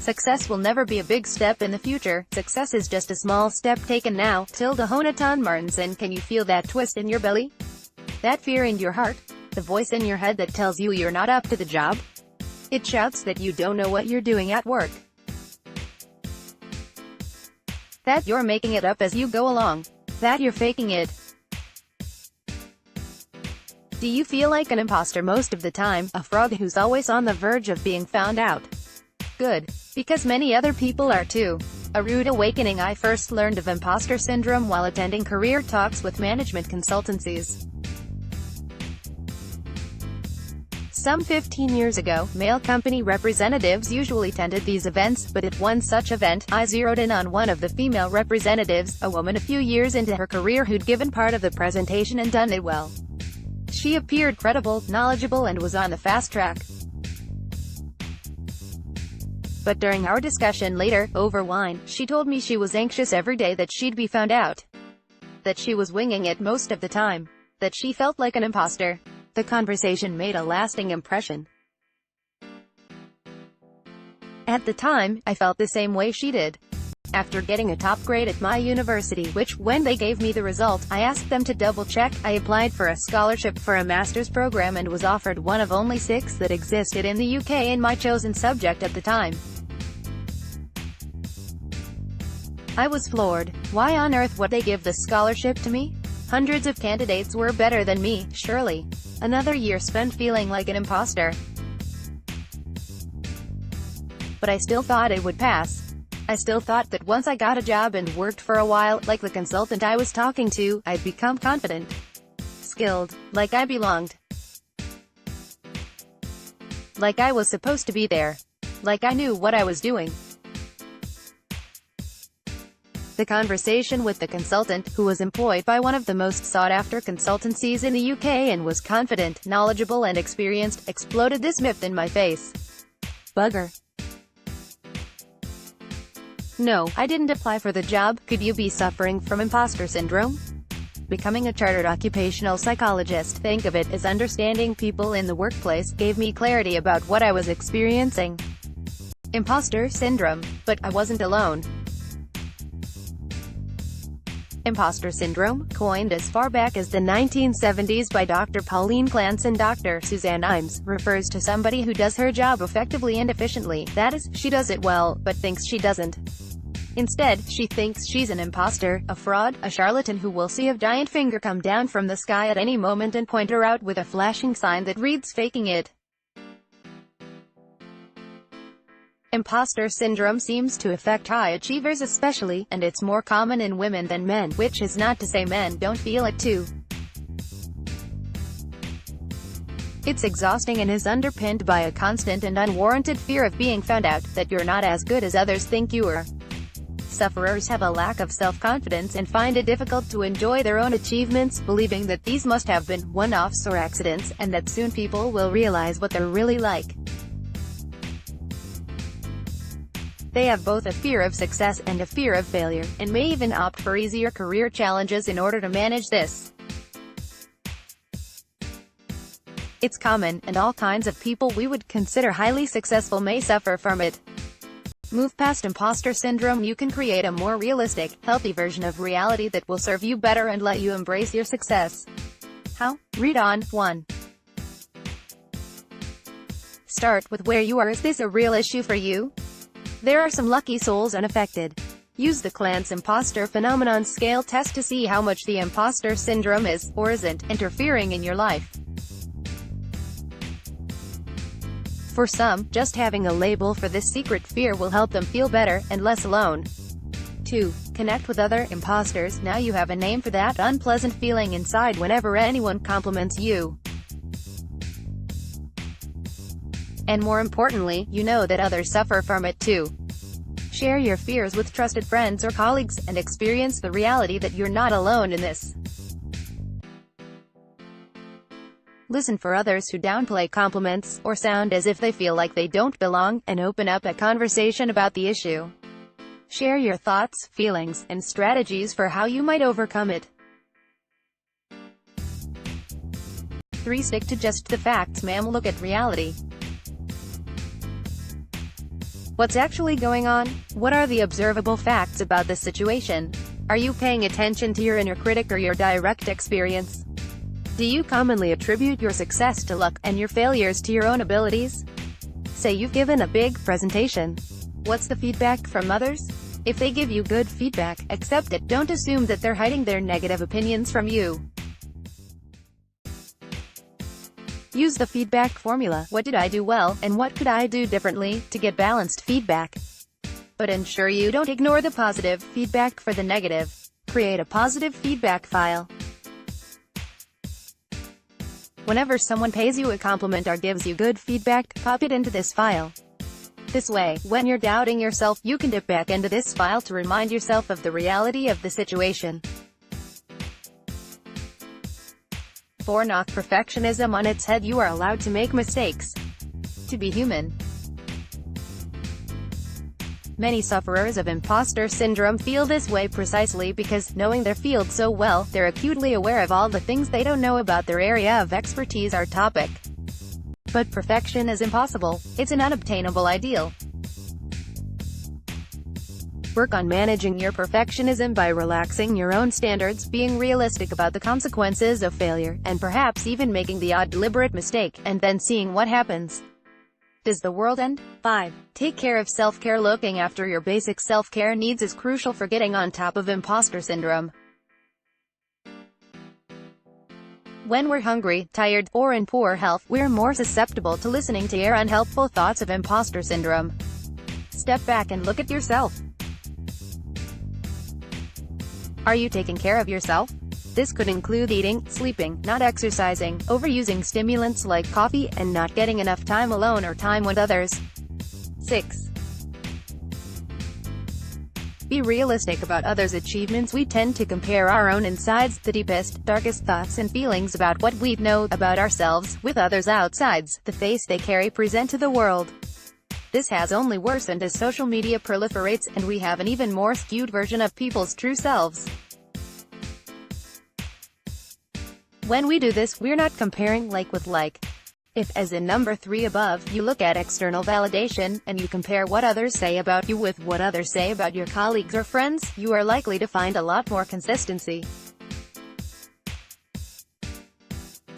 Success will never be a big step in the future. Success is just a small step taken now. Jonatan Må. Can you feel that twist in your belly? That fear in your heart? The voice in your head that tells you you're not up to the job? It shouts that you don't know what you're doing at work. That you're making it up as you go along. That you're faking it. Do you feel like an imposter most of the time, a fraud who's always on the verge of being found out? Good. Because many other people are too. A rude awakening. I first learned of imposter syndrome while attending career talks with management consultancies. Some 15 years ago, male company representatives usually attended these events, but at one such event, I zeroed in on one of the female representatives, a woman a few years into her career who'd given part of the presentation and done it well. She appeared credible, knowledgeable, and was on the fast track. But during our discussion later, over wine, she told me she was anxious every day that she'd be found out. That she was winging it most of the time. That she felt like an imposter. The conversation made a lasting impression. At the time, I felt the same way she did. After getting a top grade at my university, which, when they gave me the result, I asked them to double-check, I applied for a scholarship for a master's program and was offered one of only 6 that existed in the UK in my chosen subject at the time. I was floored. Why on earth would they give the scholarship to me? Hundreds of candidates were better than me, surely. Another year spent feeling like an imposter. But I still thought it would pass. I still thought that once I got a job and worked for a while, like the consultant I was talking to, I'd become confident. Skilled. Like I belonged. Like I was supposed to be there. Like I knew what I was doing. The conversation with the consultant, who was employed by one of the most sought-after consultancies in the UK and was confident, knowledgeable and experienced, exploded this myth in my face. Bugger. No, I didn't apply for the job. Could you be suffering from imposter syndrome? Becoming a chartered occupational psychologist, think of it as understanding people in the workplace, gave me clarity about what I was experiencing. Imposter syndrome. But I wasn't alone. Imposter syndrome, coined as far back as the 1970s by Dr. Pauline Clance and Dr. Suzanne Imes, refers to somebody who does her job effectively and efficiently, that is, she does it well, but thinks she doesn't. Instead, she thinks she's an imposter, a fraud, a charlatan who will see a giant finger come down from the sky at any moment and point her out with a flashing sign that reads "faking it." Imposter syndrome seems to affect high achievers especially, and it's more common in women than men, which is not to say men don't feel it too. It's exhausting and is underpinned by a constant and unwarranted fear of being found out, that you're not as good as others think you are. Sufferers have a lack of self-confidence and find it difficult to enjoy their own achievements, believing that these must have been one-offs or accidents, and that soon people will realize what they're really like. They have both a fear of success and a fear of failure, and may even opt for easier career challenges in order to manage this. It's common, and all kinds of people we would consider highly successful may suffer from it. Move past imposter syndrome. You can create a more realistic, healthy version of reality that will serve you better and let you embrace your success. How? Read on. 1. Start with where you are. Is this a real issue for you? There are some lucky souls unaffected. Use the Clance imposter phenomenon scale test to see how much the imposter syndrome is, or isn't, interfering in your life. For some, just having a label for this secret fear will help them feel better, and less alone. 2. Connect with other imposters. Now you have a name for that unpleasant feeling inside whenever anyone compliments you. And more importantly, you know that others suffer from it too. Share your fears with trusted friends or colleagues, and experience the reality that you're not alone in this. Listen for others who downplay compliments, or sound as if they feel like they don't belong, and open up a conversation about the issue. Share your thoughts, feelings, and strategies for how you might overcome it. 3. Stick to just the facts, ma'am. Look at reality. What's actually going on? What are the observable facts about this situation? Are you paying attention to your inner critic or your direct experience? Do you commonly attribute your success to luck, and your failures to your own abilities? Say you've given a big presentation. What's the feedback from others? If they give you good feedback, accept it. Don't assume that they're hiding their negative opinions from you. Use the feedback formula. What did I do well, and what could I do differently, to get balanced feedback? But ensure you don't ignore the positive feedback for the negative. Create a positive feedback file. Whenever someone pays you a compliment or gives you good feedback, pop it into this file. This way, when you're doubting yourself, you can dip back into this file to remind yourself of the reality of the situation. 4. Knock perfectionism on its head. You are allowed to make mistakes. To be human. Many sufferers of imposter syndrome feel this way precisely because, knowing their field so well, they're acutely aware of all the things they don't know about their area of expertise or topic. But perfection is impossible. It's an unobtainable ideal. Work on managing your perfectionism by relaxing your own standards, being realistic about the consequences of failure, and perhaps even making the odd deliberate mistake, and then seeing what happens. Does the world end? 5. Take care of self-care. Looking after your basic self-care needs is crucial for getting on top of imposter syndrome. When we're hungry, tired, or in poor health, we're more susceptible to listening to your unhelpful thoughts of imposter syndrome. Step back and look at yourself. Are you taking care of yourself? This could include eating, sleeping, not exercising, overusing stimulants like coffee, and not getting enough time alone or time with others. 6. Be realistic about others' achievements. We tend to compare our own insides, the deepest, darkest thoughts and feelings about what we know about ourselves, with others' outsides, the face they carry, present to the world. This has only worsened as social media proliferates, and we have an even more skewed version of people's true selves. When we do this, we're not comparing like with like. If, as in number 3 above, you look at external validation, and you compare what others say about you with what others say about your colleagues or friends, you are likely to find a lot more consistency.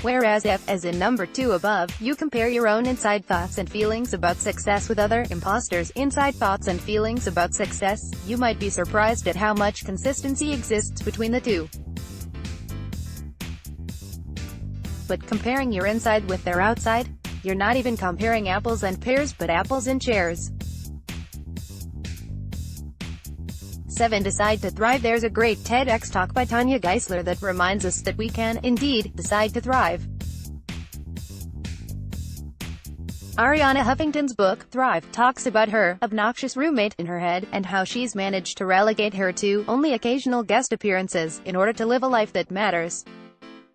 Whereas if, as in number 2 above, you compare your own inside thoughts and feelings about success with other imposters' inside thoughts and feelings about success, you might be surprised at how much consistency exists between the two. But comparing your inside with their outside? You're not even comparing apples and pears, but apples and chairs. 7. Decide to thrive. There's a great TEDx talk by Tanya Geisler that reminds us that we can, indeed, decide to thrive. Arianna Huffington's book, Thrive, talks about her obnoxious roommate in her head, and how she's managed to relegate her to only occasional guest appearances, in order to live a life that matters.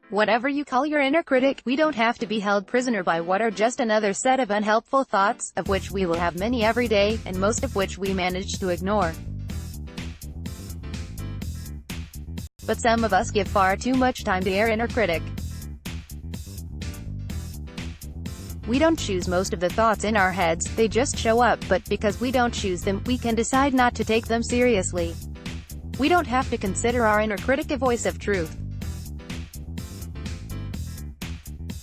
Whatever you call your inner critic, we don't have to be held prisoner by what are just another set of unhelpful thoughts, of which we will have many every day, and most of which we manage to ignore. But some of us give far too much time to our inner critic. We don't choose most of the thoughts in our heads, they just show up, but because we don't choose them, we can decide not to take them seriously. We don't have to consider our inner critic a voice of truth.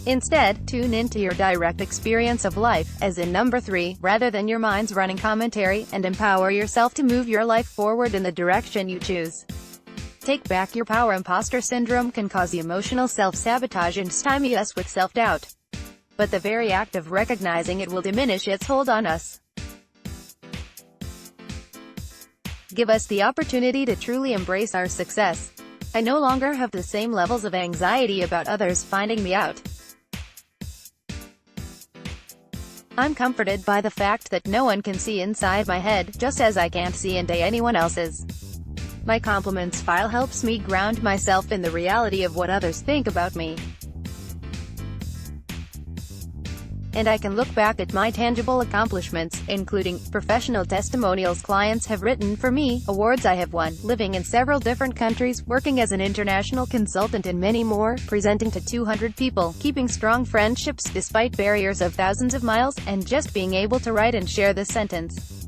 Instead, tune into your direct experience of life, as in number 3, rather than your mind's running commentary, and empower yourself to move your life forward in the direction you choose. Take back your power. Imposter syndrome can cause emotional self-sabotage and stymie us with self-doubt. But the very act of recognizing it will diminish its hold on us. Give us the opportunity to truly embrace our success. I no longer have the same levels of anxiety about others finding me out. I'm comforted by the fact that no one can see inside my head, just as I can't see into anyone else's. My compliments file helps me ground myself in the reality of what others think about me. And I can look back at my tangible accomplishments, including professional testimonials clients have written for me, awards I have won, living in several different countries, working as an international consultant and many more, presenting to 200 people, keeping strong friendships despite barriers of thousands of miles, and just being able to write and share this sentence.